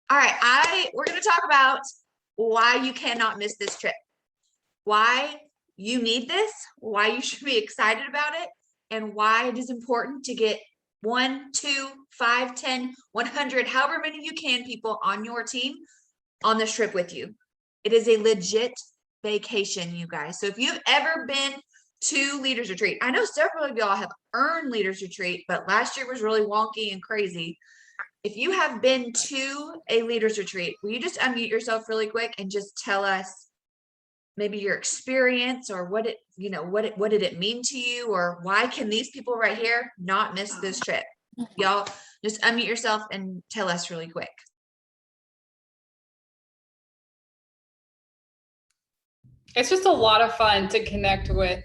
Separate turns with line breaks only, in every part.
All right, we're going to talk about why you cannot miss this trip, why you need this, why you should be excited about it, and why it is important to get 1, 2, 5, 10, 100, however many you can people on your team on this trip with you. It is a legit vacation, you guys. So if you've ever been to Leaders Retreat, I know several of y'all have earned Leaders Retreat, but last year was really wonky and crazy. If you have been to a Leaders Retreat, will you just unmute yourself really quick and just tell us maybe your experience, or what did it mean to you, or why can these people right here not miss this trip? Y'all just unmute yourself and tell us really quick.
It's just a lot of fun to connect with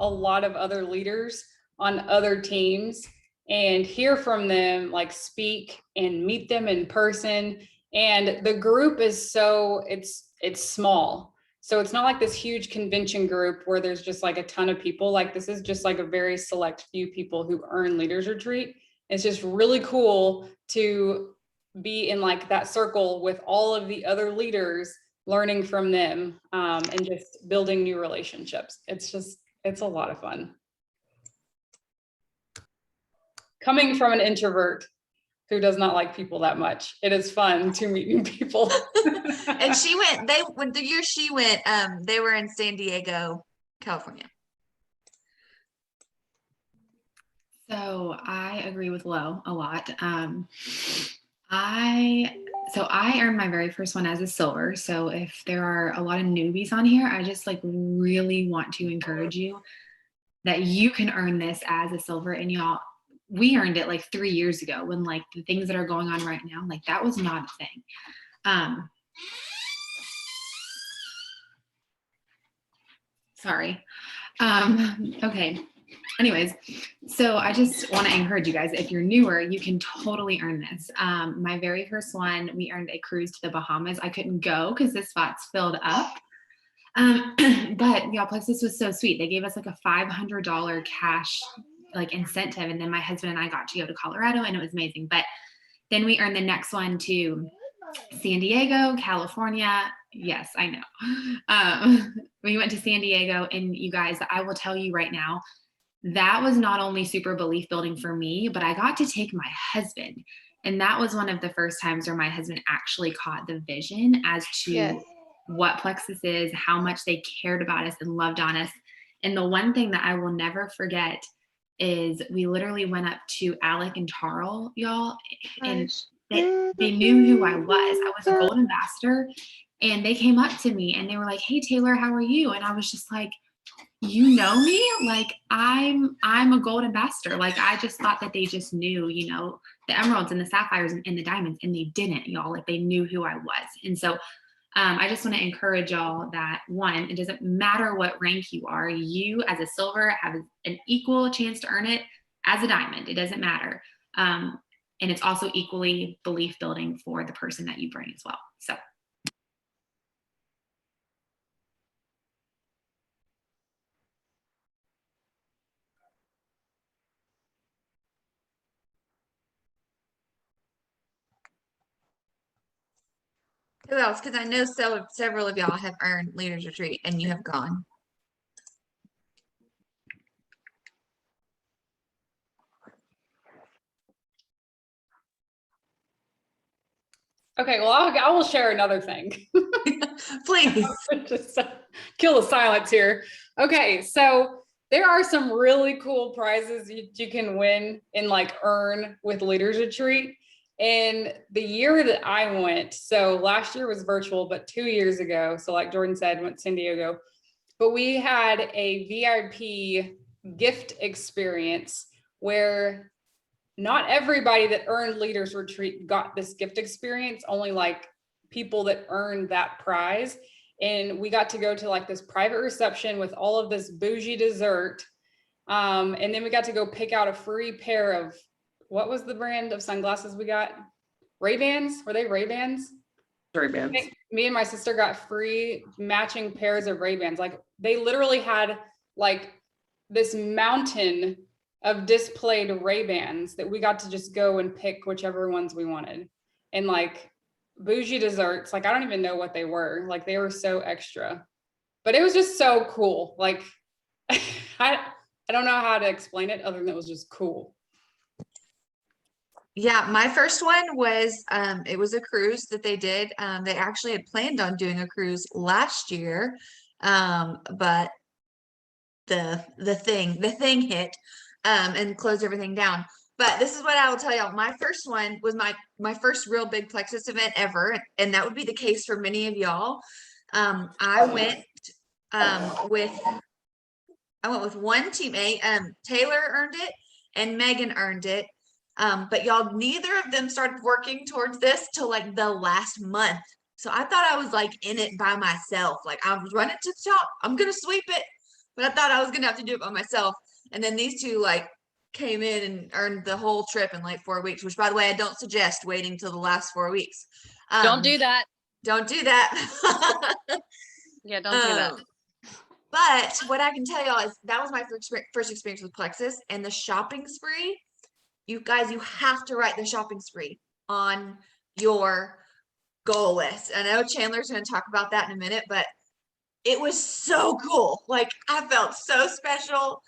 a lot of other leaders on other teams and hear from them, like speak and meet them in person. And the group is it's small. So it's not like this huge convention group where there's just like a ton of people. Like this is just like a very select few people who earn Leaders Retreat. It's just really cool to be in like that circle with all of the other leaders, learning from them, and just building new relationships. It's a lot of fun. Coming from an introvert who does not like people that much, it is fun to meet new people.
And when the year she went, they were in San Diego, California.
So I agree with Lo a lot. I earned my very first one as a silver. So if there are a lot of newbies on here, I just like really want to encourage you that you can earn this as a silver. And y'all, we earned it like 3 years ago when like the things that are going on right now, like that was not a thing. Sorry. Okay. Anyways, so I just want to encourage you guys, if you're newer, you can totally earn this. My very first one, we earned a cruise to the Bahamas. I couldn't go because the spots filled up. But y'all, plus this was so sweet. They gave us like a $500 cash like incentive. And then my husband and I got to go to Colorado and it was amazing. But then we earned the next one to San Diego, California. Yes, I know. We went to San Diego, and you guys, I will tell you right now, that was not only super belief building for me, but I got to take my husband. And that was one of the first times where my husband actually caught the vision as to what Plexus is, how much they cared about us and loved on us. And the one thing that I will never forget is we literally went up to Alec and Tarl, y'all, and they knew who I was. I was a gold ambassador, and they came up to me and they were like, "Hey, Taylor, how are you?" And I was just like, "You know me? Like I'm a gold ambassador." Like I just thought that they just knew, the emeralds and the sapphires and the diamonds, and they didn't, y'all. Like they knew who I was. And so I just want to encourage y'all that, one, it doesn't matter what rank you are. You as a silver have an equal chance to earn it as a diamond. It doesn't matter. And it's also equally belief building for the person that you bring as well. So.
Who else? Because I know several of y'all have earned Leaders Retreat and you have gone.
Okay, well, I will share another thing.
Please.
Just kill the silence here. Okay, so there are some really cool prizes you can win and like earn with Leaders Retreat. And the year that I went, so last year was virtual, but 2 years ago, so like Jordan said, went to San Diego, but we had a VIP gift experience where not everybody that earned Leaders Retreat got this gift experience, only like people that earned that prize. And we got to go to like this private reception with all of this bougie dessert. And then we got to go pick out a free pair of, what was the brand of sunglasses we got? Ray-Bans? Were they Ray-Bans?
Ray-Bans.
Me and my sister got free matching pairs of Ray-Bans. Like they literally had like this mountain of displayed Ray-Bans that we got to just go and pick whichever ones we wanted. And like, bougie desserts. Like, I don't even know what they were. Like, they were so extra, but it was just so cool. Like, I don't know how to explain it other than it was just cool.
Yeah, my first one was it was a cruise that they did. They actually had planned on doing a cruise last year, but the thing hit and closed everything down. But this is what I will tell y'all. My first one was my first real big Plexus event ever, and that would be the case for many of y'all. I went with one teammate. Taylor earned it and Megan earned it. But y'all, neither of them started working towards this till like the last month. So I thought I was like in it by myself. Like I was running to the top. I'm gonna sweep it. But I thought I was gonna have to do it by myself. And then these two like came in and earned the whole trip in like 4 weeks, which by the way, I don't suggest waiting till the last 4 weeks.
Don't do that.
Don't do that.
Yeah, don't do that.
But what I can tell y'all is that was my first experience with Plexus, and the shopping spree. You guys, you have to write the shopping spree on your goal list. I know Chandler's going to talk about that in a minute, but it was so cool. Like I felt so special.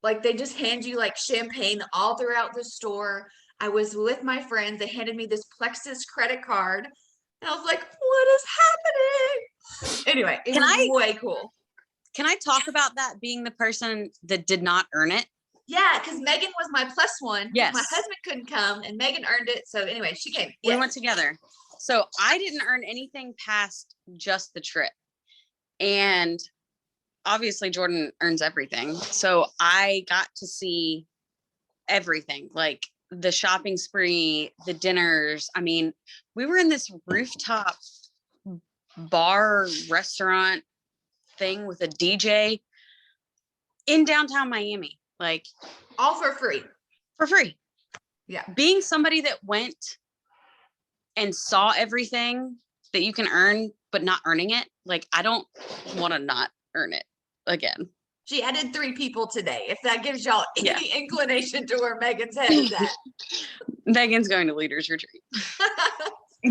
Like they just hand you like champagne all throughout the store. I was with my friends. They handed me this Plexus credit card, and I was like, "What is happening?" Anyway, it was way cool.
Can I talk about that being the person that did not earn it?
Yeah, because Megan was my plus one.
Yes.
My husband couldn't come, and Megan earned it. So anyway, she came.
We
Yes.
went together. So I didn't earn anything past just the trip. And obviously Jordan earns everything. So I got to see everything, like the shopping spree, the dinners. I mean, we were in this rooftop bar restaurant thing with a DJ in downtown Miami, like
All for free.
for free.
Yeah.
Being somebody that went and saw everything that you can earn, but not earning it, like I don't want to not earn it again.
She added 3 people today. If that gives y'all
Yeah.
any inclination to where Megan's head is at.
Megan's going to leaders retreat.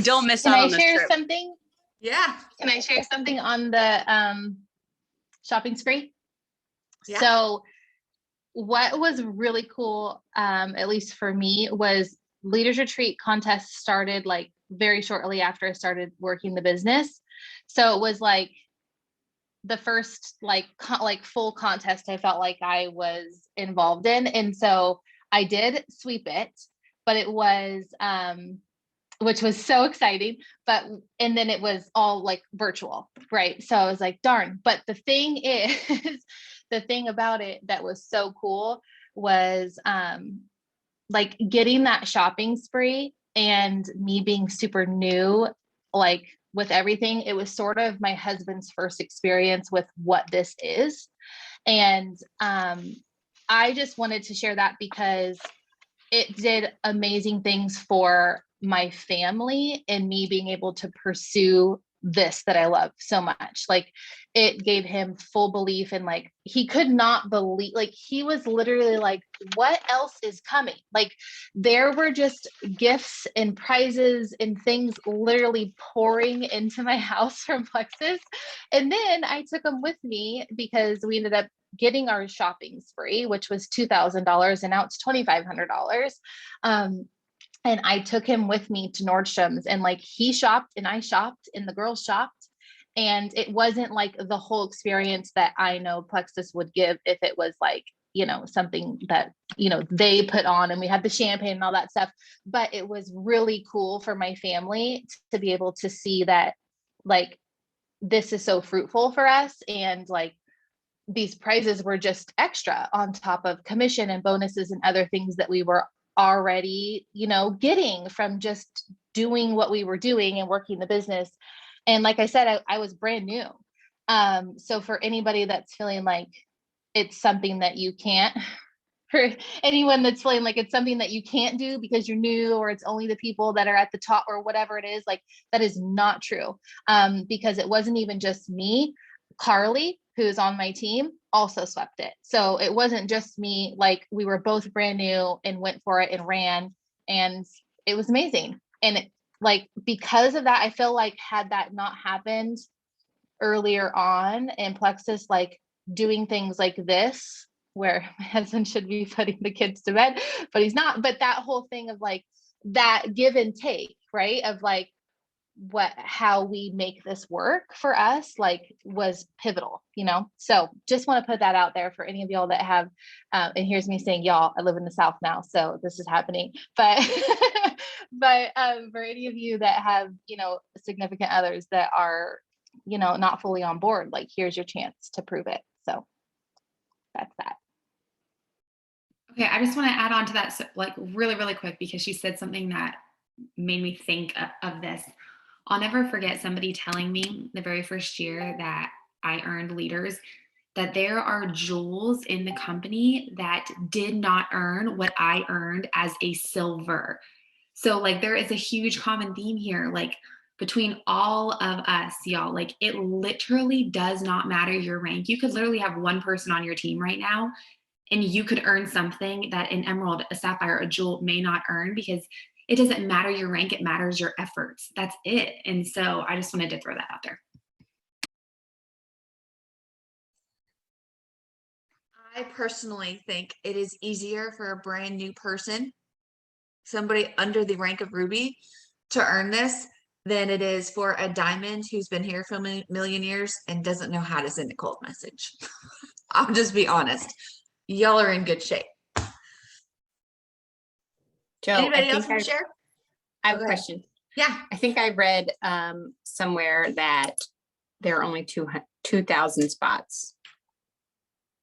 Don't miss
Can
out
I
on this
share
trip.
something?
Yeah.
Can I share something on the shopping spree?
Yeah.
So what was really cool, at least for me, was Leaders Retreat contest started like very shortly after I started working the business. So it was like the first like full contest I felt like I was involved in. And so I did sweep it, but it was which was so exciting, and then it was all like virtual, right? So I was like, darn. But the thing is, the thing about it that was so cool was like getting that shopping spree and me being super new, like with everything. It was sort of my husband's first experience with what this is. And I just wanted to share that because it did amazing things for my family and me being able to pursue this that I love so much. Like it gave him full belief and like he could not believe, like he was literally like, what else is coming? Like there were just gifts and prizes and things literally pouring into my house from Plexus. And then I took them with me because we ended up getting our shopping spree, which was $2,000, and now it's $2,500. And I took him with me to Nordstrom's, and like he shopped and I shopped and the girls shopped. And it wasn't like the whole experience that I know Plexus would give if it was like, you know, something that, you know, they put on and we had the champagne and all that stuff. But it was really cool for my family to be able to see that like this is so fruitful for us. And like these prizes were just extra on top of commission and bonuses and other things that we were already, you know, getting from just doing what we were doing and working the business. And like I said, I was brand new. So for anybody that's feeling like it's something that you can't, for anyone that's feeling like it's something that you can't do because you're new, or it's only the people that are at the top or whatever it is, like that is not true. Because it wasn't even just me. Carly, who's on my team, also swept it. So it wasn't just me, like we were both brand new and went for it and ran, and it was amazing. And like, because of that, I feel like had that not happened earlier on in Plexus, like doing things like this, where my husband should be putting the kids to bed, but he's not. But that whole thing of like that give and take, right? Of like how we make this work for us, like was pivotal, you know? So just want to put that out there for any of y'all that have, and here's me saying y'all, I live in the South now, so this is happening, but, but for any of you that have, you know, significant others that are, you know, not fully on board, like here's your chance to prove it. So that's that.
Okay, I just want to add on to that, so, like really, really quick, because she said something that made me think of this. I'll never forget somebody telling me the very first year that I earned leaders that there are jewels in the company that did not earn what I earned as a silver. So like there is a huge common theme here, like between all of us, y'all. Like it literally does not matter your rank. You could literally have one person on your team right now and you could earn something that an emerald, a sapphire, a jewel may not earn, because it doesn't matter your rank, it matters your efforts. That's it. And so I just wanted to throw that out there.
I personally think it is easier for a brand new person, somebody under the rank of Ruby, to earn this than it is for a diamond who's been here for a million years and doesn't know how to send a cold message. I'll just be honest. Y'all are in good shape.
Joe,
Anybody else want to share?
I have a
Okay.
question.
Yeah.
I think I read somewhere that there are only 2,000 spots.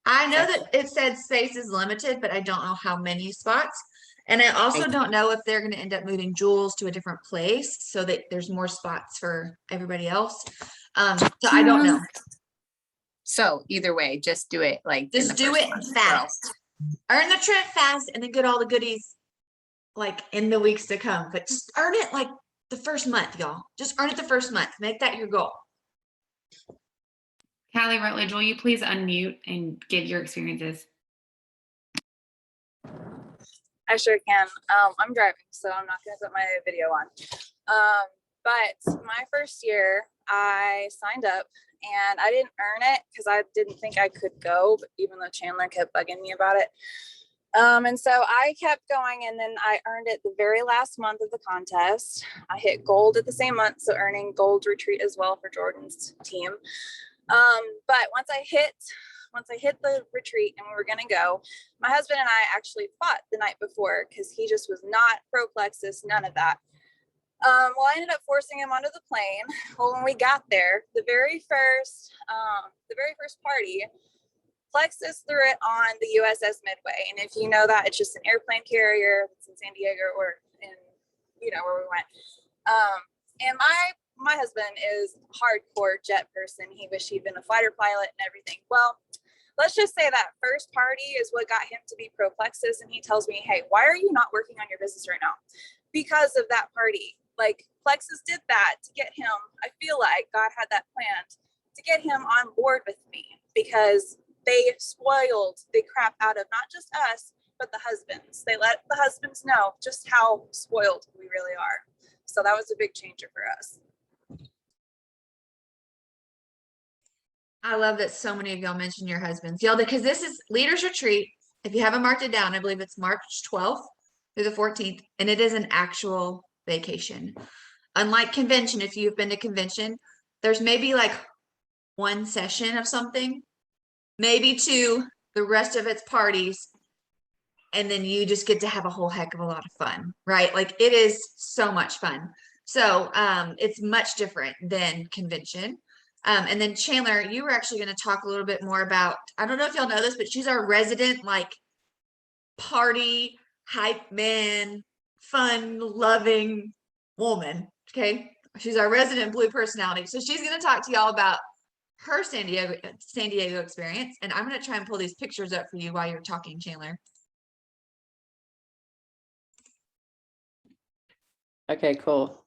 I know that it said space is limited, but I don't know how many spots. And I also don't know if they're going to end up moving Jules to a different place so that there's more spots for everybody else. So I don't know.
So either way, just do it like in
Just
the
do
first
it
month.
fast. Earn the trip fast and then get all the goodies like in the weeks to come. But just earn it like the first month, y'all. Just earn it the first month. Make that your goal.
Callie Rutledge, will you please unmute and give your experiences?
I sure can. I'm driving, so I'm not going to put my video on. But my first year, I signed up and I didn't earn it because I didn't think I could go, but even though Chandler kept bugging me about it. And so I kept going, and then I earned it the very last month of the contest. I hit gold at the same month, so earning gold retreat as well for Jordan's team. But once I hit the retreat and we were going to go, my husband and I actually fought the night before because he just was not pro Plexus, none of that. Well, I ended up forcing him onto the plane. Well, when we got there, the very first party, Plexus threw it on the USS Midway. And if you know that, it's just an airplane carrier. It's in San Diego or in, where we went. And my husband is a hardcore jet person. He wished he'd been a fighter pilot and everything. Well, let's just say that first party is what got him to be pro Plexus. And he tells me, hey, why are you not working on your business right now? Because of that party. Like Plexus did that to get him. I feel like God had that planned to get him on board with me, because they spoiled the crap out of not just us, but the husbands. They let the husbands know just how spoiled we really are. So that was a big changer for us.
I love that so many of y'all mentioned your husbands. Y'all, because this is Leaders Retreat. If you haven't marked it down, I believe it's March 12th through the 14th, and it is an actual vacation. Unlike convention, if you've been to convention, there's maybe like one session of something, maybe two, the rest of it's parties, and then you just get to have a whole heck of a lot of fun, right? Like it is so much fun. So it's much different than convention. And then Chandler, you were actually going to talk a little bit more about, I don't know if y'all know this, but she's our resident like party hype man, fun loving woman. Okay. She's our resident blue personality. So she's going to talk to y'all about her San Diego experience. And I'm going to try and pull these pictures up for you while you're talking, Chandler.
Okay, cool.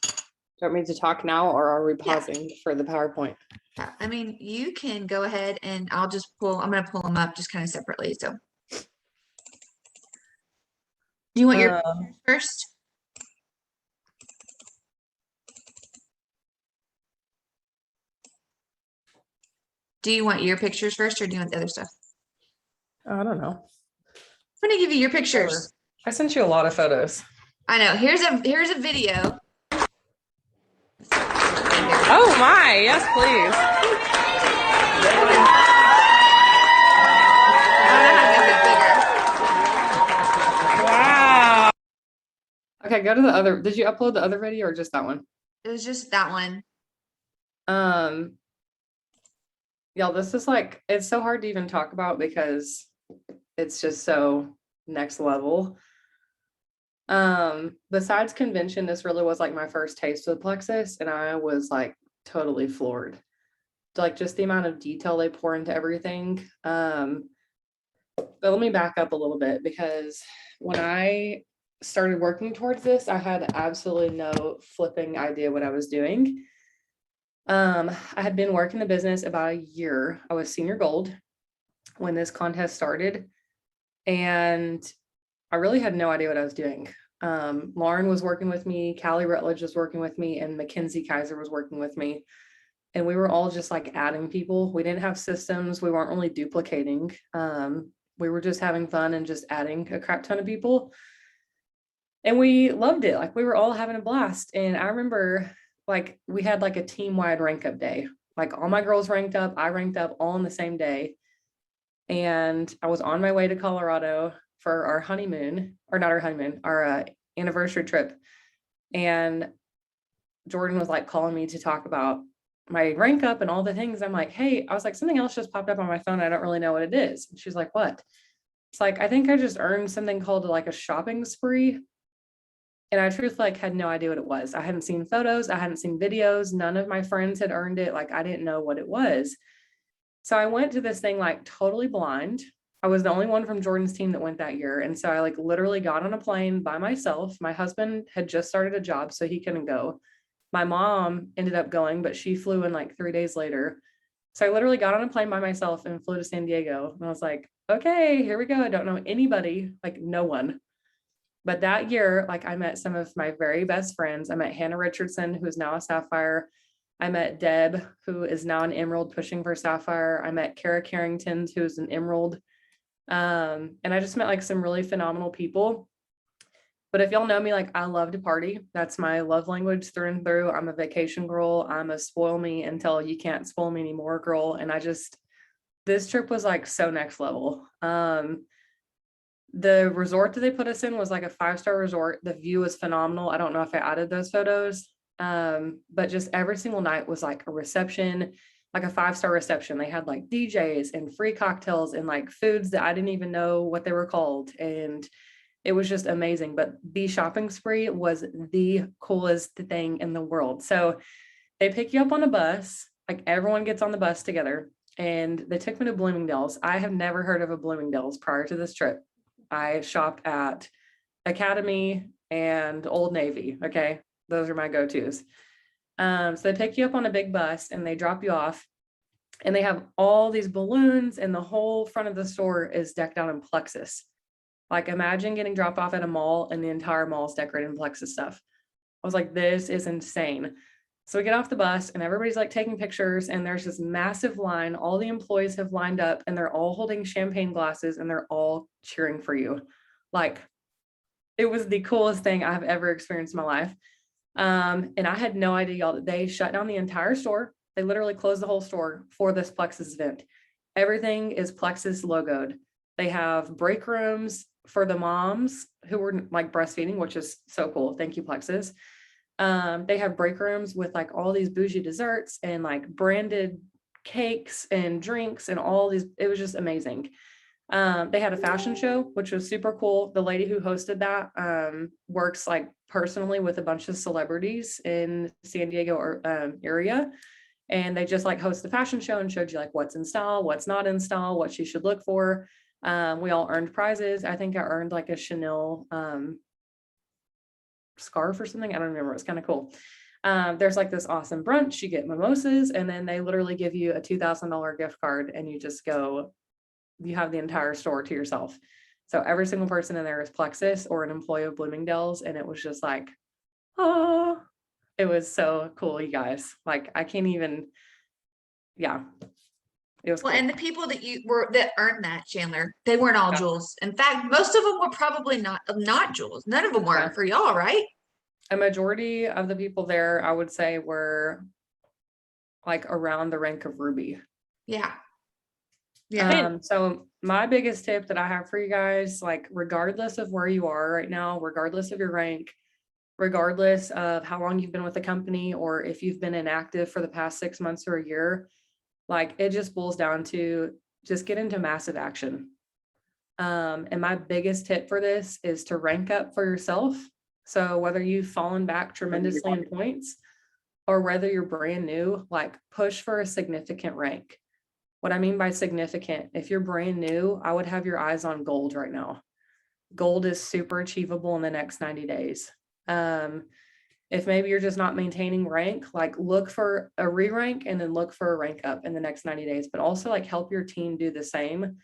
Do you want me to talk now, or are we pausing for the PowerPoint?
I mean, you can go ahead and I'm going to pull them up just kind of separately. So do you want your first? Do you want your pictures first or do you want the other stuff?
I don't know.
I'm gonna give you your pictures.
I sent you a lot of photos.
I know. Here's a video.
Oh my, yes, please. Wow. Okay, go to the other. Did you upload the other video or just that one?
It was just that one.
Y'all, this is like, it's so hard to even talk about because it's just so next level. Besides convention, this really was like my first taste of the plexus, and I was like totally floored. Like just the amount of detail they pour into everything. But let me back up a little bit, because when I started working towards this, I had absolutely no flipping idea what I was doing. I had been working the business about a year. I was senior gold when this contest started, and I really had no idea what I was doing. Lauren was working with me, Callie Rutledge was working with me, and Mackenzie Kaiser was working with me. And we were all just like adding people. We didn't have systems. We weren't really duplicating. We were just having fun and just adding a crap ton of people. And we loved it. Like we were all having a blast. And I remember like we had like a team-wide rank up day. Like all my girls ranked up, I ranked up all on the same day. And I was on my way to Colorado for our honeymoon, or not our honeymoon, our anniversary trip. And Jordan was like calling me to talk about my rank up and all the things. I'm like, hey, I was like, something else just popped up on my phone. I don't really know what it is. And she's like, what? It's like, I think I just earned something called like a shopping spree. And I truthfully like had no idea what it was. I hadn't seen photos. I hadn't seen videos. None of my friends had earned it. Like I didn't know what it was. So I went to this thing like totally blind. I was the only one from Jordan's team that went that year. And so I like literally got on a plane by myself. My husband had just started a job, so he couldn't go. My mom ended up going, but she flew in like 3 days later. So I literally got on a plane by myself and flew to San Diego. And I was like, okay, here we go. I don't know anybody, like no one. But that year, like I met some of my very best friends. I met Hannah Richardson, who is now a Sapphire. I met Deb, who is now an Emerald pushing for Sapphire. I met Kara Carrington, who's an Emerald. And I just met like some really phenomenal people. But if y'all know me, like I love to party. That's my love language through and through. I'm a vacation girl. I'm a spoil me until you can't spoil me anymore girl. And this trip was like so next level. The resort that they put us in was like a 5-star resort. The view was phenomenal. I don't know if I added those photos. But just every single night was like a reception, like a 5-star reception. They had like DJs and free cocktails and like foods that I didn't even know what they were called. And it was just amazing. But the shopping spree was the coolest thing in the world. So they pick you up on a bus, like everyone gets on the bus together, and they took me to Bloomingdale's. I have never heard of a Bloomingdale's prior to this trip. I shopped at Academy and Old Navy. Okay. Those are my go-tos. So they pick you up on a big bus and they drop you off, and they have all these balloons, and the whole front of the store is decked out in plexus. Like imagine getting dropped off at a mall and the entire mall is decorated in plexus stuff. I was like, this is insane. So we get off the bus and everybody's like taking pictures, and there's this massive line. All the employees have lined up and they're all holding champagne glasses and they're all cheering for you. Like it was the coolest thing I've ever experienced in my life. And I had no idea, y'all, that they shut down the entire store. They literally closed the whole store for this plexus event. Everything is plexus logoed. They have break rooms for the moms who were like breastfeeding, which is so cool. Thank you, plexus. They have break rooms with like all these bougie desserts and like branded cakes and drinks and all these. It was just amazing. They had a fashion show, which was super cool. The lady who hosted that works like personally with a bunch of celebrities in San Diego area. And they just like host the fashion show and showed you like what's in style, what's not in style, what you should look for. We all earned prizes. I think I earned like a Chanel scarf or something. I don't remember. It was kind of cool. There's like this awesome brunch. You get mimosas, and then they literally give you a $2,000 gift card, and you just go, you have the entire store to yourself. So every single person in there is plexus or an employee of Bloomingdale's. And it was just like, oh, it was so cool, you guys. Like I can't even, yeah. It was
Well,
cool.
and the people that earned that, Chandler, they weren't all
Yeah.
jewels. In fact, most of them were probably not jewels. None of them were
Yeah.
for y'all, right?
A majority of the people there, I would say, were like around the rank of ruby.
Yeah. Yeah.
So my biggest tip that I have for you guys, like regardless of where you are right now, regardless of your rank, regardless of how long you've been with the company, or if you've been inactive for the past 6 months or a year, like it just boils down to just get into massive action. And my biggest tip for this is to rank up for yourself. So whether you've fallen back tremendously in points or whether you're brand new, like push for a significant rank. What I mean by significant, if you're brand new, I would have your eyes on gold right now. Gold is super achievable in the next 90 days. If maybe you're just not maintaining rank, like look for a re-rank and then look for a rank up in the next 90 days, but also like help your team do the same.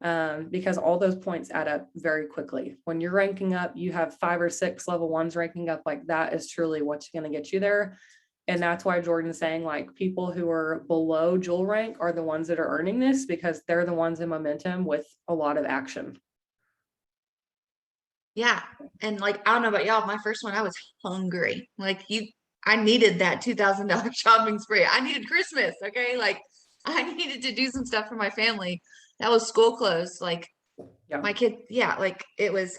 Because all those points add up very quickly. When you're ranking up, you have 5 or 6 level 1s ranking up, like that is truly what's going to get you there. And that's why Jordan's saying like people who are below jewel rank are the ones that are earning this, because they're the ones in momentum with a lot of action.
Yeah. And like, I don't know about y'all, my first one, I was hungry. Like I needed that $2,000 shopping spree. I needed Christmas. Okay. Like I needed to do some stuff for my family. That was school clothes. Like
Yeah.
my kid. Yeah. Like it was,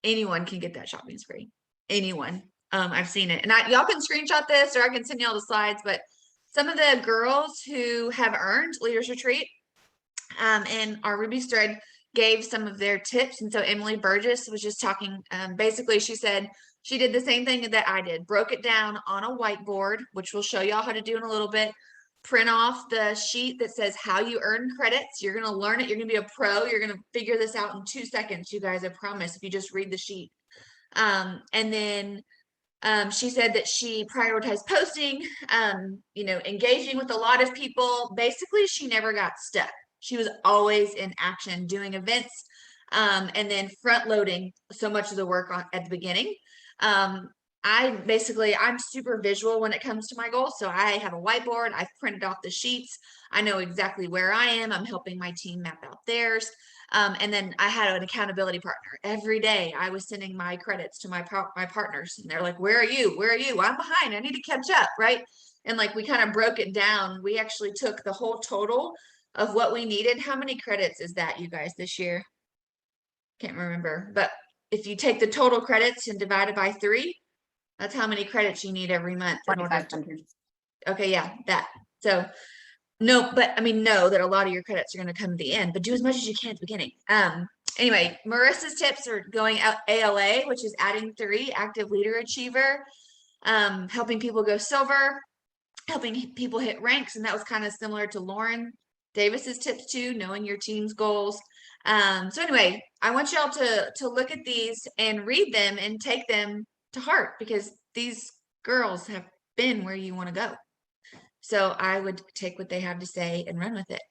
anyone can get that shopping spree. Anyone. I've seen it. And y'all can screenshot this or I can send y'all the slides, but some of the girls who have earned Leaders Retreat, and our Ruby's thread gave some of their tips. And so Emily Burgess was just talking, basically she said she did the same thing that I did, broke it down on a whiteboard, which we'll show y'all how to do in a little bit. Print off the sheet that says how you earn credits. You're going to learn it. You're going to be a pro. You're going to figure this out in 2 seconds, you guys, I promise, if you just read the sheet. And then she said that she prioritized posting, engaging with a lot of people. Basically, she never got stuck. She was always in action, doing events, and then front loading so much of the work at the beginning. I'm super visual when it comes to my goals. So I have a whiteboard. I've printed off the sheets. I know exactly where I am. I'm helping my team map out theirs. And then I had an accountability partner. Every day I was sending my credits to my partners, and they're like, where are you? Where are you? I'm behind. I need to catch up. Right. And like, we kind of broke it down. We actually took the whole total of what we needed. How many credits is that, you guys, this year? Can't remember, but if you take the total credits and divide it by 3, that's how many credits you need every month in order to.
2,500.
Okay, yeah, that. So no, but I mean, know that a lot of your credits are going to come at the end, but do as much as you can at the beginning. Anyway, Marissa's tips are going out ALA, which is adding 3, active leader achiever, helping people go silver, helping people hit ranks. And that was kind of similar to Lauren Davis's tips too, knowing your team's goals. So anyway, I want y'all to look at these and read them and take them to heart, because these girls have been where you want to go. So I would take what they have to say and run with it.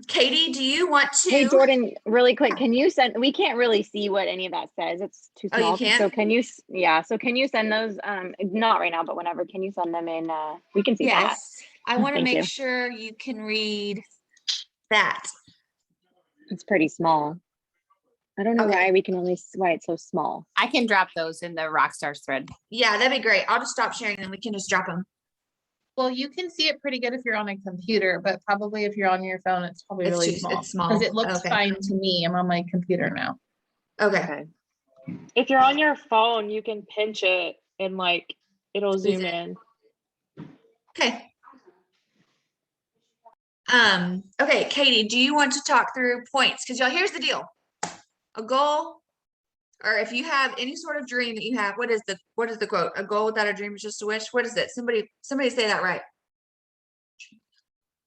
Katie, do you want to?
Hey, Jordan, really quick, can you send, we can't really see what any of that says. It's too
Oh, you
small.
can't?
So can you, yeah. So can you send those, not right now, but whenever, can you send them in, we can see that.
Yes. I want to
Thank
make
you.
sure you can read that.
It's pretty small. I don't know
Okay.
why we can only, why it's so small.
I can drop those in the Rockstars thread.
Yeah, that'd be great. I'll just stop sharing and we can just drop them.
Well, you can see it pretty good if you're on a computer, but probably if you're on your phone, it's probably
It's
really
too-
small.
it's small.
Because it looks
Okay.
fine to me. I'm on my computer now.
Okay.
If you're on your phone, you can pinch it and like, it'll
Squeeze
zoom
it.
in.
Okay. Okay, Katie, do you want to talk through points? Because y'all, here's the deal. A goal, or if you have any sort of dream that you have, what is the quote? A goal without a dream is just a wish. What is it? Somebody say that right.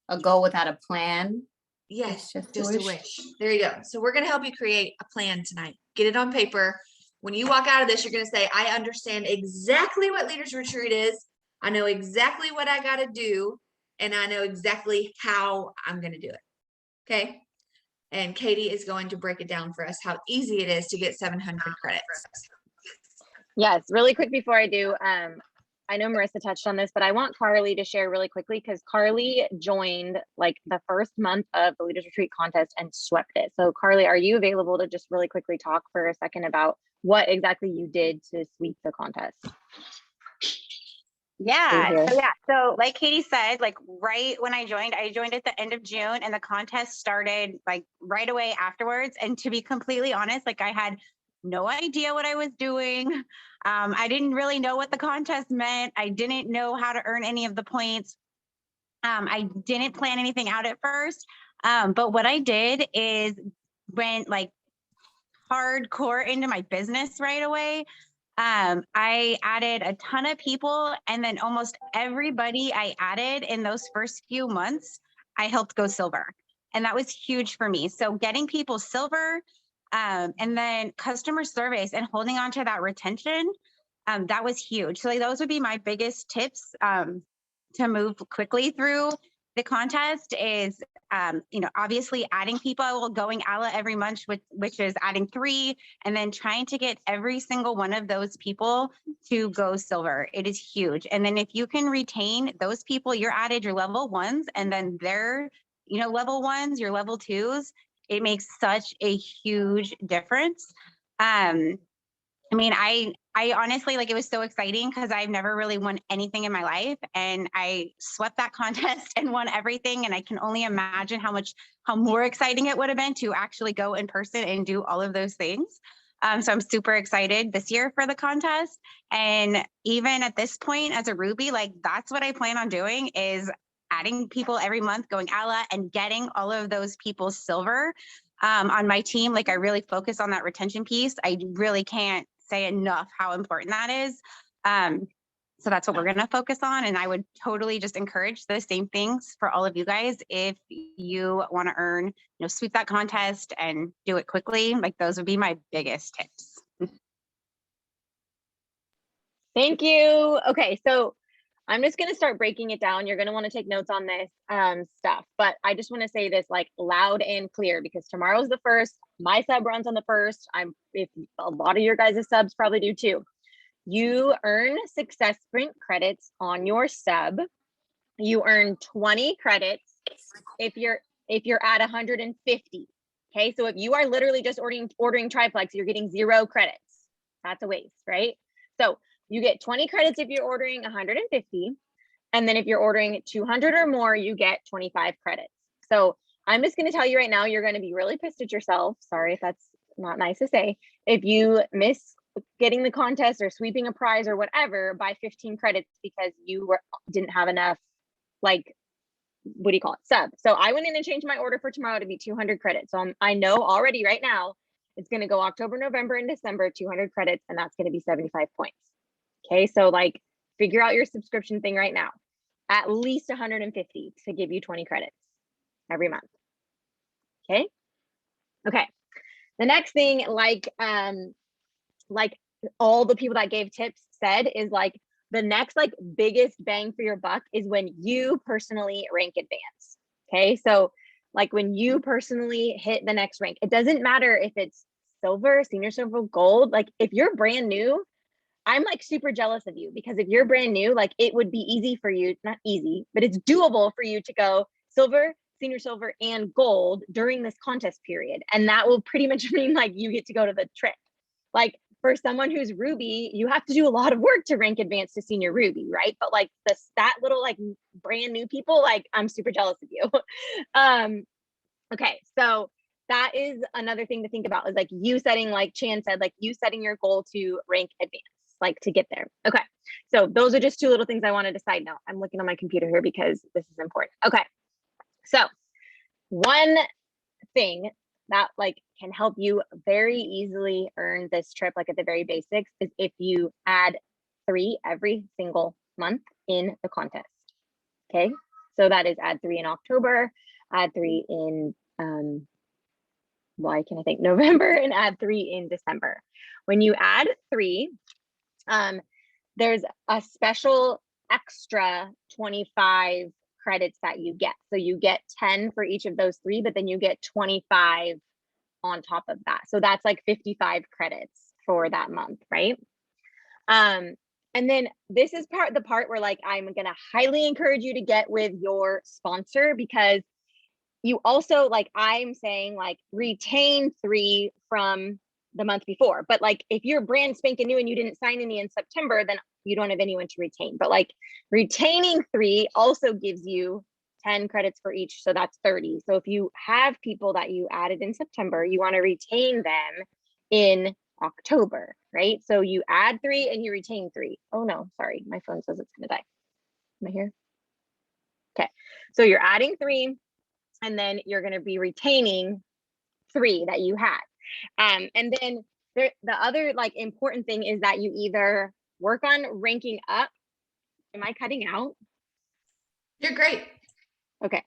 A goal without a plan.
Yes,
It's
just a wish. There you go. So we're going to help you create a plan tonight. Get it on paper. When you walk out of this, you're going to say, I understand exactly what Leaders Retreat is. I know exactly what I got to do, and I know exactly how I'm going to do it. Okay. And Katie is going to break it down for us, how easy it is to get 700 credits.
Yes, really quick before I do, I I know Marissa touched on this, but I want Carly to share really quickly because Carly joined like the first month of the Leaders Retreat contest and swept it. So Carly, are you available to just really quickly talk for a second about what exactly you did to sweep the contest?
Yeah. So like Katie said, like right when I joined at the end of June and the contest started like right away afterwards. And to be completely honest, like I had no idea what I was doing. I didn't really know what the contest meant. I didn't know how to earn any of the points. I didn't plan anything out at first. But what I did is went like hardcore into my business right away. I added a ton of people, and then almost everybody I added in those first few months, I helped go silver. And that was huge for me. So getting people silver, and then customer service and holding on to that retention, that was huge. So like, those would be my biggest tips to move quickly through the contest is, obviously adding people, going a la every month, which is adding 3, and then trying to get every single one of those people to go silver. It is huge. And then if you can retain those people, you're added your level 1s, and then they're, level 1s, your level 2s, it makes such a huge difference. I honestly, like, it was so exciting because I've never really won anything in my life, and I swept that contest and won everything. And I can only imagine how more exciting it would have been to actually go in person and do all of those things. So I'm super excited this year for the contest. And even at this point as a Ruby, like that's what I plan on doing is adding people every month, going a la and getting all of those people silver on my team. Like I really focus on that retention piece. I really can't say enough how important that is. So that's what we're going to focus on. And I would totally just encourage the same things for all of you guys. If you want to earn, sweep that contest and do it quickly, like those would be my biggest tips.
Thank you. Okay, so I'm just going to start breaking it down. You're going to want to take notes on this stuff, but I just want to say this like loud and clear because tomorrow's the 1st. My sub runs on the 1st. If a lot of your guys' subs probably do too. You earn success sprint credits on your sub. You earn 20 credits if you're at 150. Okay, so if you are literally just ordering triplex, you're getting 0 credits. That's a waste, right? So you get 20 credits if you're ordering 150. And then if you're ordering 200 or more, you get 25 credits. So I'm just going to tell you right now, you're going to be really pissed at yourself. Sorry if that's not nice to say. If you miss getting the contest or sweeping a prize or whatever by 15 credits because you didn't have enough, like, what do you call it? Sub. So I went in and changed my order for tomorrow to be 200 credits. So I know already right now, it's going to go October, November, and December, 200 credits, and that's going to be 75 points. Okay, so like figure out your subscription thing right now. At least 150 to give you 20 credits every month. Okay. The next thing, like all the people that gave tips said, is like the next like biggest bang for your buck is when you personally rank advance. Okay, so like when you personally hit the next rank, it doesn't matter if it's silver, senior silver, gold. Like if you're brand new, I'm like super jealous of you because if you're brand new, like it would be easy for you, not easy, but it's doable for you to go silver, senior silver, and gold during this contest period. And that will pretty much mean like you get to go to the trip. Like for someone who's Ruby, you have to do a lot of work to rank advance to senior Ruby, right? But like that little like brand new people, like I'm super jealous of you. Okay, so that is another thing to think about is like you setting, like Chan said, like you setting your goal to rank advance, like to get there. Okay, so those are just 2 little things I wanted to side note. I'm looking on my computer here because this is important. Okay, so one thing that like can help you very easily earn this trip, like at the very basics, is if you add 3 every single month in the contest. Okay, so that is add 3 in October, add 3 in why can I think November, and add 3 in December. When you add 3, there's a special extra 25 credits that you get. So you get 10 for each of those 3, but then you get 25 on top of that. So that's like 55 credits for that month, right? And then this is the part where like, I'm going to highly encourage you to get with your sponsor, because you also, like, I'm saying, like, retain 3 from the month before. But like, if you're brand spanking new and you didn't sign any in September, then you don't have anyone to retain. But like, retaining 3 also gives you 10 credits for each. So that's 30. So if you have people that you added in September, you want to retain them in October, right? So you add 3 and you retain 3. Oh no, sorry. My phone says it's going to die. Am I here? Okay. So you're adding 3 and then you're going to be retaining 3 that you had. And then the other like important thing is that you either work on ranking up. Am I cutting out?
You're great.
Okay.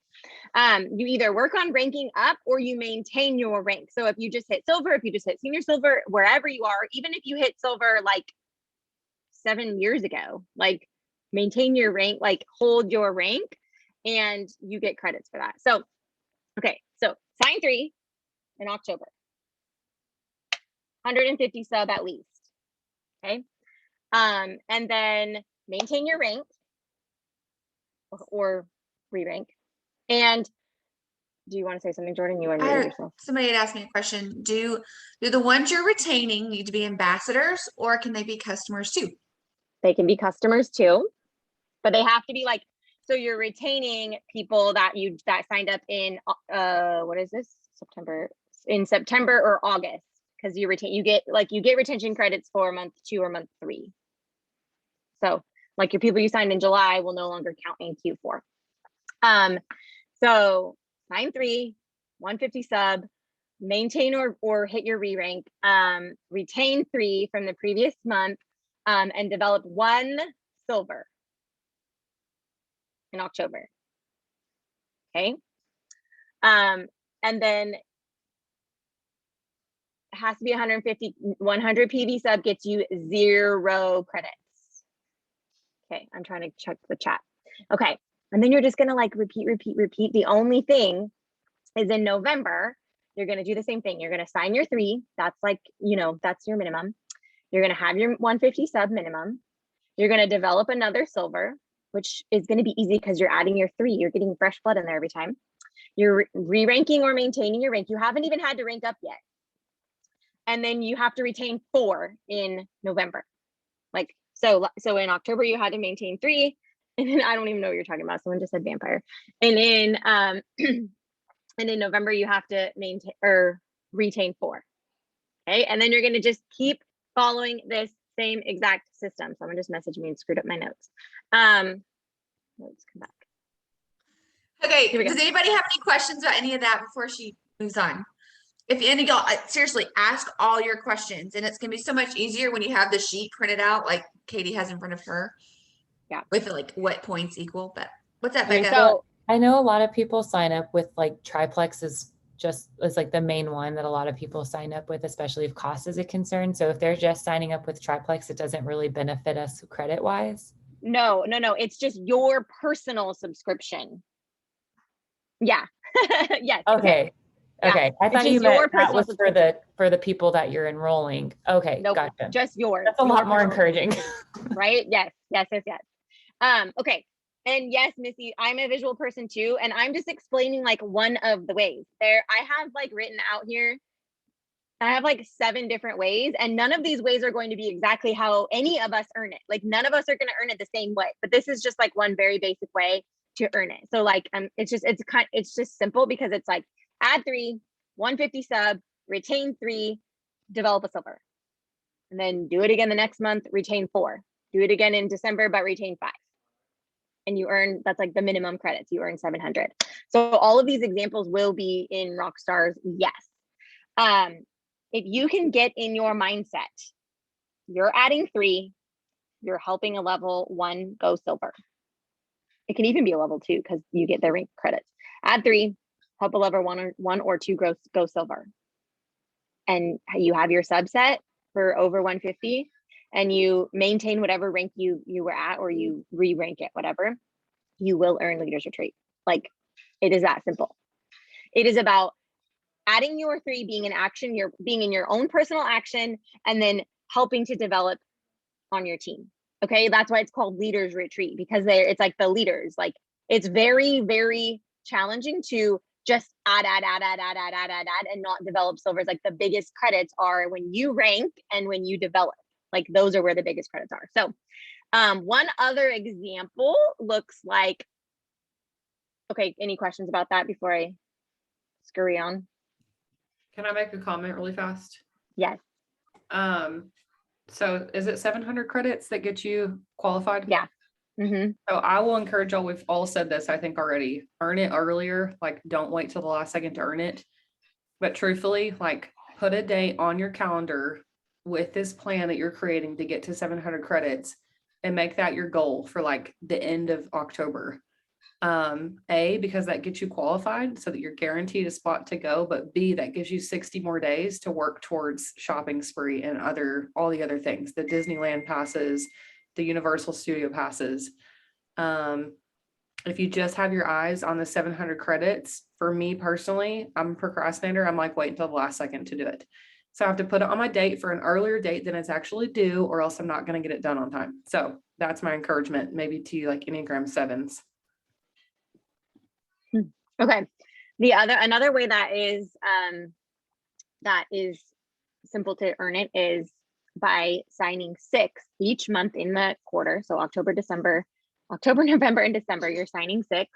You either work on ranking up or you maintain your rank. So if you just hit silver, if you just hit senior silver, wherever you are, even if you hit silver like 7 years ago, like maintain your rank, like hold your rank, and you get credits for that. So, okay. So sign 3 in October, 150 sub at least. Okay. And then maintain your rank or re-rank. And do you want to say something, Jordan? You unmuted yourself.
Somebody had asked me a question. Do the ones you're retaining need to be ambassadors, or can they be customers too?
They can be customers too, but they have to be like, so you're retaining people that signed up in what is this? In September or August, because you get retention credits for month 2 or month 3. So like your people you signed in July will no longer count in Q4. So sign 3, 150 sub, maintain or hit your re-rank, retain 3 from the previous month, and develop 1 silver in October. Okay. And then it has to be 150, 100 PV sub gets you 0 credits. Okay, I'm trying to check the chat. Okay, and then you're just gonna like repeat. The only thing is in November, you're gonna do the same thing. You're gonna sign your 3. That's like, that's your minimum. You're gonna have your 150 sub minimum. You're gonna develop another silver, which is gonna be easy because you're adding your 3. You're getting fresh blood in there every time. You're re-ranking or maintaining your rank. You haven't even had to rank up yet. And then you have to retain 4 in November. Like, so in October, you had to maintain 3. And then I don't even know what you're talking about. Someone just said vampire. And in and in November, you have to maintain or retain 4. Okay. And then you're going to just keep following this same exact system. Someone just messaged me and screwed up my notes. Let's come back.
Okay. Does anybody have any questions about any of that before she moves on? If any of y'all, seriously, ask all your questions, and it's going to be so much easier when you have the sheet printed out like Katie has in front of her.
Yeah.
With like what points equal. But what's that,
Okay,
Becca?
so I know a lot of people sign up with like triplex is like the main one that a lot of people sign up with, especially if cost is a concern. So if they're just signing up with triplex, it doesn't really benefit us credit wise.
No. It's just your personal subscription. Yeah. Yes.
Okay.
Yeah.
Okay. I thought you meant that was for the people that you're enrolling. Okay.
Nope,
Gotcha.
just yours.
That's a lot more encouraging.
Right? Yes. Okay. And yes, Missy, I'm a visual person too. And I'm just explaining like one of the ways there. I have like written out here, I have like 7 different ways, and none of these ways are going to be exactly how any of us earn it. Like none of us are going to earn it the same way, but this is just like one very basic way to earn it. So like, it's just simple because it's like add 3, 150 sub, retain 3, develop a silver, and then do it again the next month, retain 4, do it again in December, but retain 5. And you earn, that's like the minimum credits, you earn 700. So all of these examples will be in Rockstars. Yes. If you can get in your mindset, you're adding 3, you're helping a level 1 go silver. It can even be a level 2 because you get their rank credits. Add 3, help a level 1 or 2 go silver. And you have your subset for over 150, and you maintain whatever rank you were at, or you re-rank it, whatever, you will earn Leaders Retreat. Like, it is that simple. It is about adding your 3, being in action, you're being in your own personal action, and then helping to develop on your team. Okay, that's why it's called leaders retreat, because it's like the leaders, like it's very, very challenging to just add, and not develop silvers. Like the biggest credits are when you rank and when you develop. Like those are where the biggest credits are. So one other example looks like, okay, any questions about that before I scurry on?
Can I make a comment really fast?
Yes.
So is it 700 credits that get you qualified?
Yeah. Mm-hmm.
So I will encourage y'all, we've all said this, I think already, earn it earlier, like don't wait till the last second to earn it. But truthfully, like put a date on your calendar with this plan that you're creating to get to 700 credits and make that your goal for like the end of October. A, because that gets you qualified so that you're guaranteed a spot to go, but B, that gives you 60 more days to work towards shopping spree and all the other things, the Disneyland passes, the Universal Studio passes. If you just have your eyes on the 700 credits, for me personally, I'm a procrastinator. I'm like, wait until the last second to do it. So I have to put it on my date for an earlier date than it's actually due, or else I'm not going to get it done on time. So that's my encouragement, maybe to you, like Enneagram 7s.
Okay. Another way that is simple to earn it is by signing 6 each month in the quarter. So October, November, and December, you're signing 6.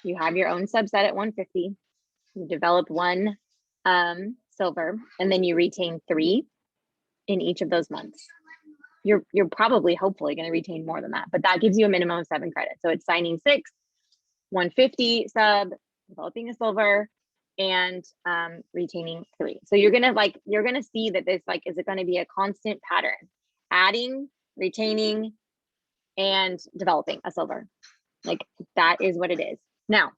You have your own subset at 150. You develop 1 silver, and then you retain 3 in each of those months. You're probably hopefully going to retain more than that, but that gives you a minimum of 7 credits. So it's signing 6, 150 sub, developing a silver, and retaining 3. So you're gonna see that this is it going to be a constant pattern: adding, retaining, and developing a silver. Like that is what it is. Now,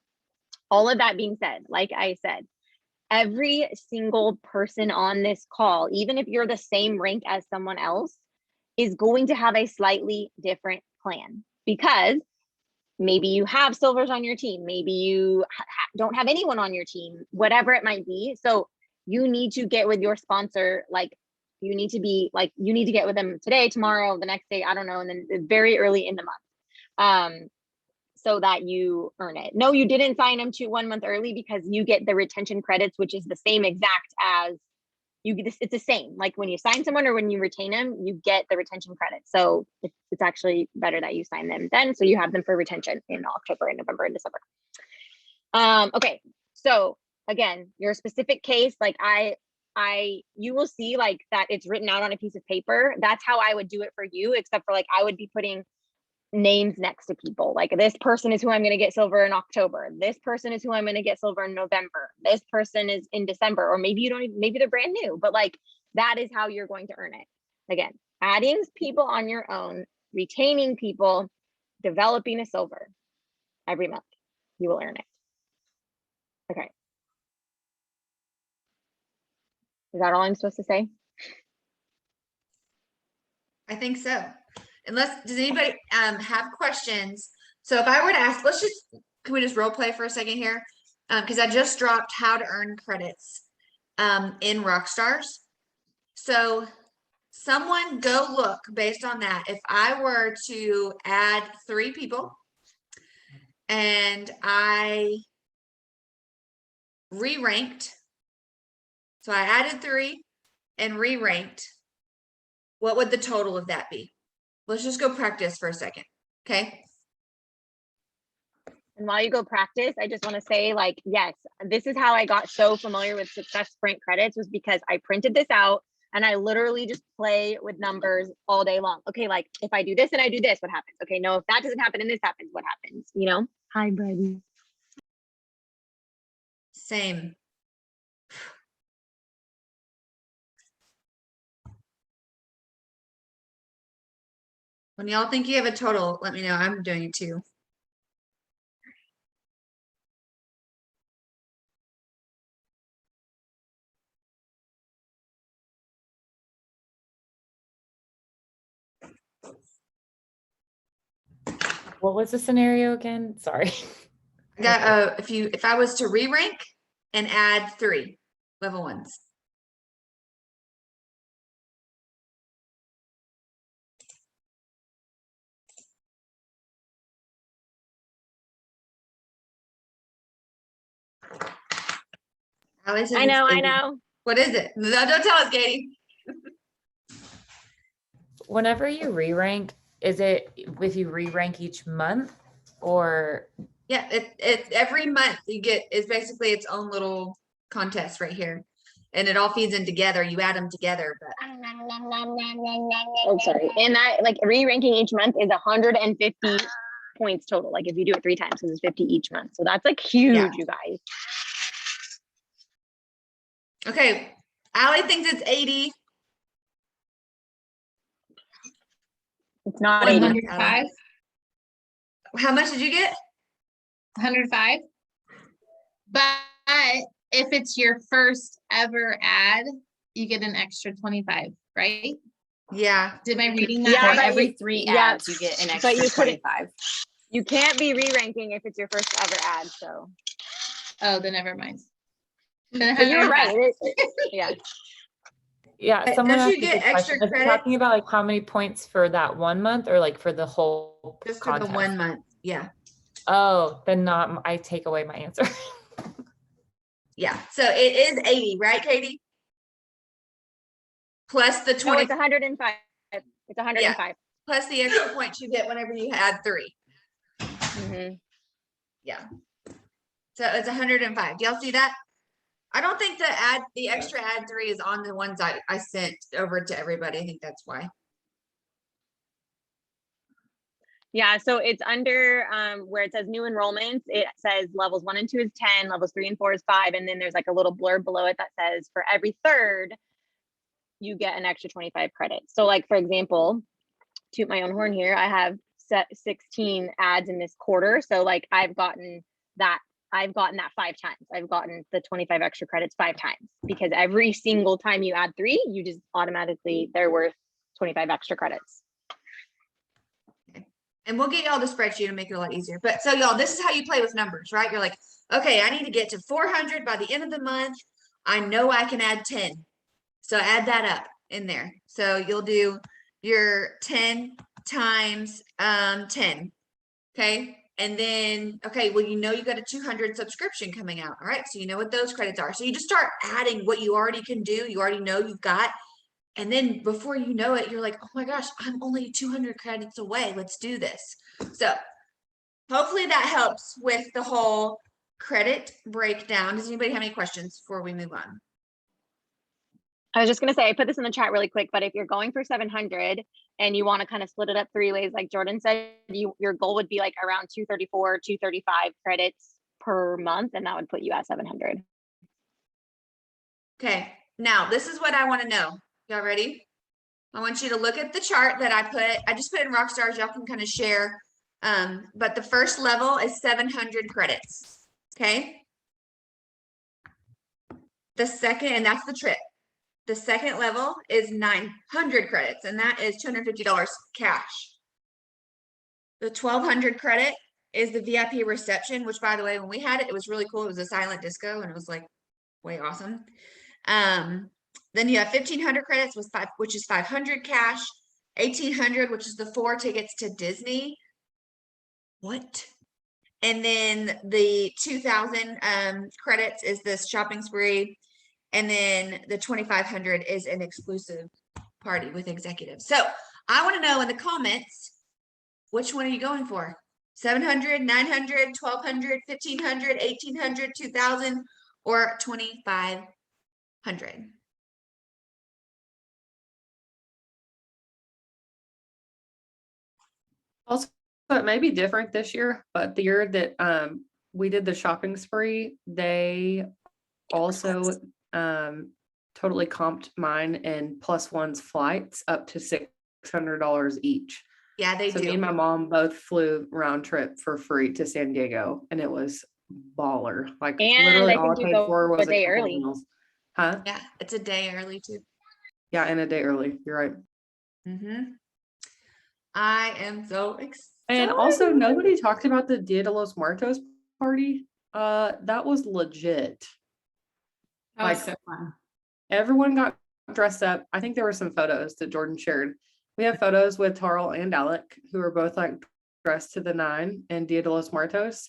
all of that being said, like I said, every single person on this call, even if you're the same rank as someone else, is going to have a slightly different plan, because maybe you have silvers on your team. Maybe you don't have anyone on your team, whatever it might be. So you need to get with your sponsor. You need to get with them today, tomorrow, the next day, I don't know. And then very early in the month, so that you earn it. No, you didn't sign them to 1 month early, because you get the retention credits, which is the same exact as it's the same. Like when you sign someone or when you retain them, you get the retention credits. So it's actually better that you sign them then, so you have them for retention in October and November and December. Okay, so again, your specific case, like you will see like that it's written out on a piece of paper. That's how I would do it for you, except for like I would be putting names next to people. Like this person is who I'm going to get silver in October. This person is who I'm going to get silver in November. This person is in December, or maybe maybe they're brand new, but like that is how you're going to earn it. Again, adding people on your own, retaining people, developing a silver every month. You will earn it. Okay. Is that all I'm supposed to say?
I think so. Does anybody have questions? So if I were to ask, can we just role play for a second here? Because I just dropped how to earn credits in Rockstars. So someone go look based on that. If I were to add 3 people and I re-ranked, so I added 3 and re-ranked, what would the total of that be? Let's just go practice for a second. Okay.
And while you go practice, I just want to say, like, yes, this is how I got so familiar with Success Sprint credits, was because I printed this out and I literally just play with numbers all day long. Okay, like if I do this and I do this, what happens? Okay, no, if that doesn't happen and this happens, what happens? You know? Hi, buddy.
Same. When y'all think you have a total, let me know. I'm doing it too.
What was the scenario again? Sorry.
I got if I was to re-rank and add 3 level 1s. Allie says
I
it's
know, I
80.
know.
What is it? No, don't tell us, Katie.
Whenever you re-rank, is it if you re-rank each month or?
Yeah, it's every month you get, it's basically its own little contest right here. And it all feeds in together. You add them together, but
Oh, sorry. And that like re-ranking each month is 150 points total. Like if you do it 3 times, because it's 50 each month. So that's like huge,
Yeah.
you guys.
okay. Allie thinks it's 80.
It's not
What
80.
month,
105,
How much did you get?
105. But if it's your first ever ad, you get an extra 25, right?
Yeah.
Did I reading that
Yeah,
For
right?
but
every
you-
3
yeah,
ads, you get an
but
extra
you couldn't-
25.
You can't be re-ranking if it's your first ever ad. So,
Oh, then never mind. Then
but you're
105.
right. Yeah.
Yeah,
But
someone
don't
asked
you
a
get
good question.
extra
Is it
credit?
talking about like how many points for that 1 month or like for the whole
Just for
contest?
the 1 month. Yeah.
Oh, then not, I take away my answer.
Yeah. So it is 80, right, Katie? Plus the
No,
20,
it's 105. It's 105.
plus the extra points you get whenever you add 3.
Mhm.
Yeah. So it's 105. Do y'all see that? I don't think the extra ad 3 is on the ones I sent over to everybody. I think that's why.
Yeah, so it's under where it says new enrollments. It says levels 1 and 2 is 10, levels 3 and 4 is 5, and then there's like a little blurb below it that says for every third, you get an extra 25 credits. So like for example, toot my own horn here, I have set 16 ads in this quarter. So like I've gotten that 5 times. I've gotten the 25 extra credits 5 times because every single time you add 3, you just automatically, they're worth 25 extra credits.
And we'll get y'all the spreadsheet to make it a lot easier. But so y'all, this is how you play with numbers, right? You're like, okay, I need to get to 400 by the end of the month. I know I can add 10. So add that up in there. So you'll do your 10 times 10. Okay. And then, okay, well, you know, you got a 200 subscription coming out. All right. So you know what those credits are. So you just start adding what you already can do. You already know you've got. And then before you know it, you're like, oh my gosh, I'm only 200 credits away. Let's do this. So hopefully that helps with the whole credit breakdown. Does anybody have any questions before we move on?
I was just going to say, I put this in the chat really quick, but if you're going for 700 and you want to kind of split it up 3 ways, like Jordan said, your goal would be like around 234, 235 credits per month, and that would put you at 700.
Okay, now this is what I want to know. Y'all ready? I want you to look at the chart that I just put in Rockstars. Y'all can kind of share. But the first level is 700 credits. Okay. The second, and that's the trip. The second level is 900 credits, and that is $250 cash. The 1200 credit is the VIP reception, which by the way, when we had it, it was really cool. It was a silent disco and it was like way awesome. Then you have 1500 credits which is 500 cash, 1800, which is the 4 tickets to Disney. What? And then the 2000 credits is this shopping spree. And then the 2500 is an exclusive party with executives. So I want to know in the comments, which one are you going for? 700, 900, 1200, 1500, 1800, 2000, or 2500?
Also, it may be different this year, but the year that we did the shopping spree, they also totally comped mine and plus one's flights up to $600 each.
Yeah, they
So
do.
me and my mom both flew round trip for free to San Diego, and it was baller. Like
And
literally
I
all I
think you
paid
go
for was
a day
couple of
early.
meals. Huh?
Yeah, it's a day early too.
Yeah, and a day early. You're right.
I am so excited.
And also, nobody talked about the Dia de los Muertos party. That was legit.
That was
Like,
so fun.
Everyone got dressed up. I think there were some photos that Jordan shared. We have photos with Tarl and Alec, who are both like dressed to the nine in Dia de los Muertos.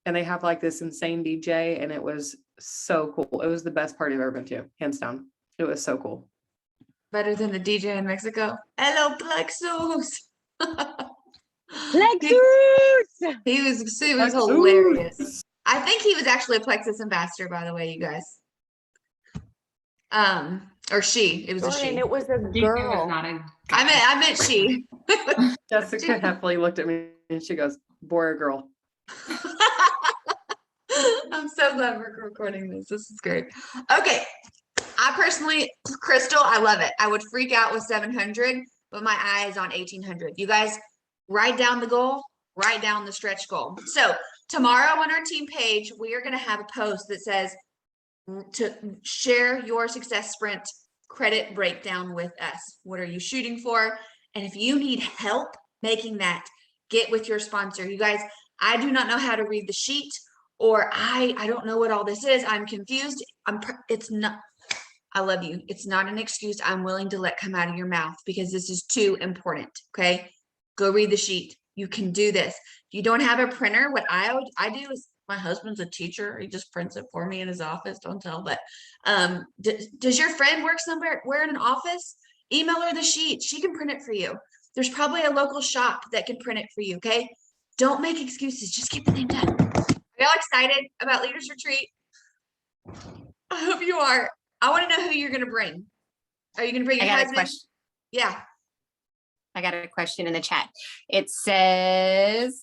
and they have like this insane DJ, and it was so cool. It was the best party I've ever been to, hands down. It was so cool.
Better than the DJ in Mexico. Hello, Plexus.
Plexus!
He was
Plexus.
hilarious. I think he was actually a Plexus ambassador, by the way, you guys. Or she. It was a
Jordan,
she.
it was a
It was
girl.
not a
I meant she.
Jessica Heffley looked at me and she goes, boy or girl?
I'm so glad we're recording this. This is great. Okay. I personally, Crystal, I love it. I would freak out with 700, but my eye is on 1800. You guys write down the goal, write down the stretch goal. So tomorrow on our team page, we are going to have a post that says to share your success sprint credit breakdown with us. What are you shooting for? And if you need help making that, get with your sponsor. You guys, I do not know how to read the sheet, or I don't know what all this is. I'm confused. It's not, I love you. It's not an excuse I'm willing to let come out of your mouth, because this is too important. Okay. Go read the sheet. You can do this. If you don't have a printer, what I do is, my husband's a teacher. He just prints it for me in his office. Don't tell, but does your friend work somewhere in an office? Email her the sheet. She can print it for you. There's probably a local shop that can print it for you. Okay. Don't make excuses. Just get the thing done. Are y'all excited about Leaders Retreat? I hope you are. I want to know who you're going to bring. Are you going to bring your
I got a
husband?
question.
Yeah.
I got a question in the chat. It says,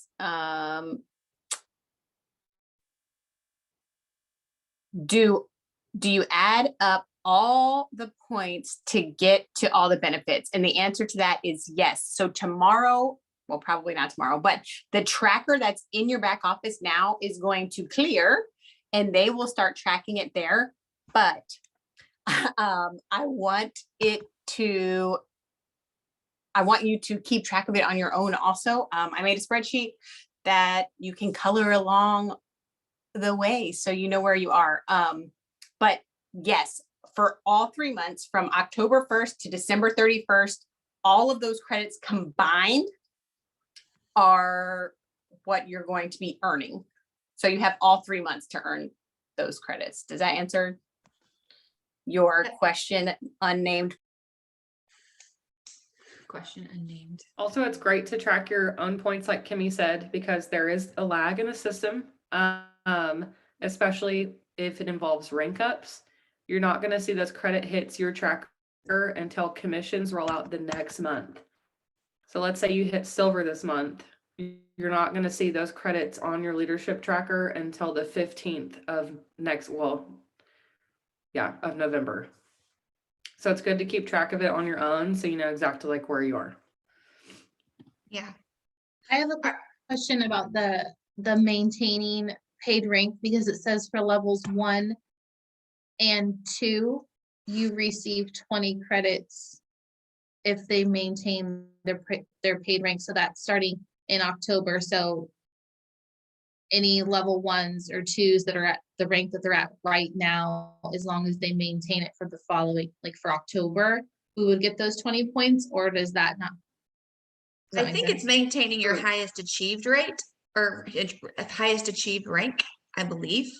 do you add up all the points to get to all the benefits? And the answer to that is yes. So tomorrow, well, probably not tomorrow, but the tracker that's in your back office now is going to clear, and they will start tracking it there. But I want you to keep track of it on your own also. I made a spreadsheet that you can color along the way so you know where you are. But yes, for all 3 months from October 1st to December 31st, all of those credits combined are what you're going to be earning. So you have all 3 months to earn those credits. Does that answer your question, unnamed?
Question unnamed.
Also, it's great to track your own points, like Kimmy said, because there is a lag in the system, especially if it involves rank ups. You're not going to see those credit hits your tracker until commissions roll out the next month. So let's say you hit silver this month. You're not going to see those credits on your leadership tracker until the 15th of of November. So it's good to keep track of it on your own so you know exactly like where you are.
Yeah.
I have a question about the maintaining paid rank, because it says for levels 1 and 2, you receive 20 credits if they maintain their paid rank. So that's starting in October. So any level 1s or 2s that are at the rank that they're at right now, as long as they maintain it for the following, like for October, we would get those 20 points, or does that not?
I think it's maintaining your highest achieved rate, or highest achieved rank, I believe.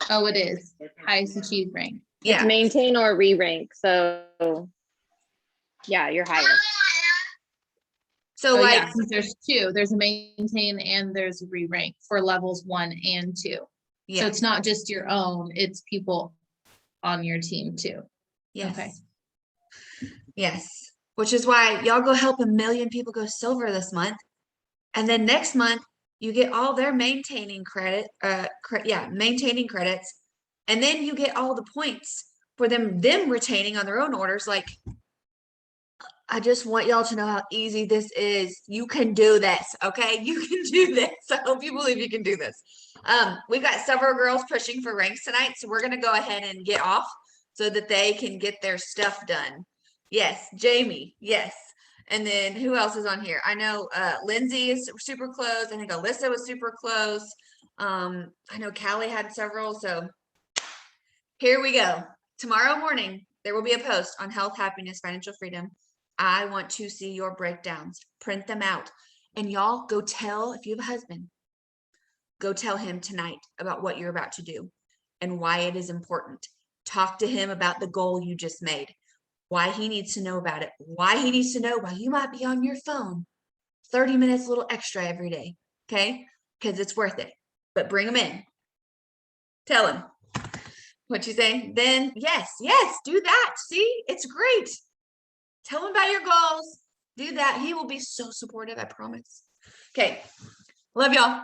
Oh, it is highest achieved rank.
It's
Yeah.
maintain or re-rank. So yeah, you're highest.
So
Oh,
like,
yeah, since there's 2, there's a maintain and there's a re-rank for levels 1 and 2.
yeah.
So it's not just your own, it's people on your team too.
Yes.
Okay.
Yes. Which is why y'all go help 1 million people go silver this month. And then next month you get all their maintaining credit, maintaining credits. And then you get all the points for them retaining on their own orders. Like, I just want y'all to know how easy this is. You can do this, okay? You can do this. I hope you believe you can do this. We've got several girls pushing for ranks tonight, so we're gonna go ahead and get off so that they can get their stuff done. Yes, Jamie, yes. And then who else is on here? I know Lindsay is super close. I think Alyssa was super close. I know Callie had several, so here we go. Tomorrow morning, there will be a post on health, happiness, financial freedom. I want to see your breakdowns, print them out. And y'all go tell, if you have a husband, go tell him tonight about what you're about to do and why it is important. Talk to him about the goal you just made, why he needs to know about it, why he needs to know why you might be on your phone 30 minutes a little extra every day. Okay? Because it's worth it. But bring him in. Tell him what you say. Then yes, do that. See, it's great. Tell him about your goals. Do that. He will be so supportive, I promise. Okay. Love y'all.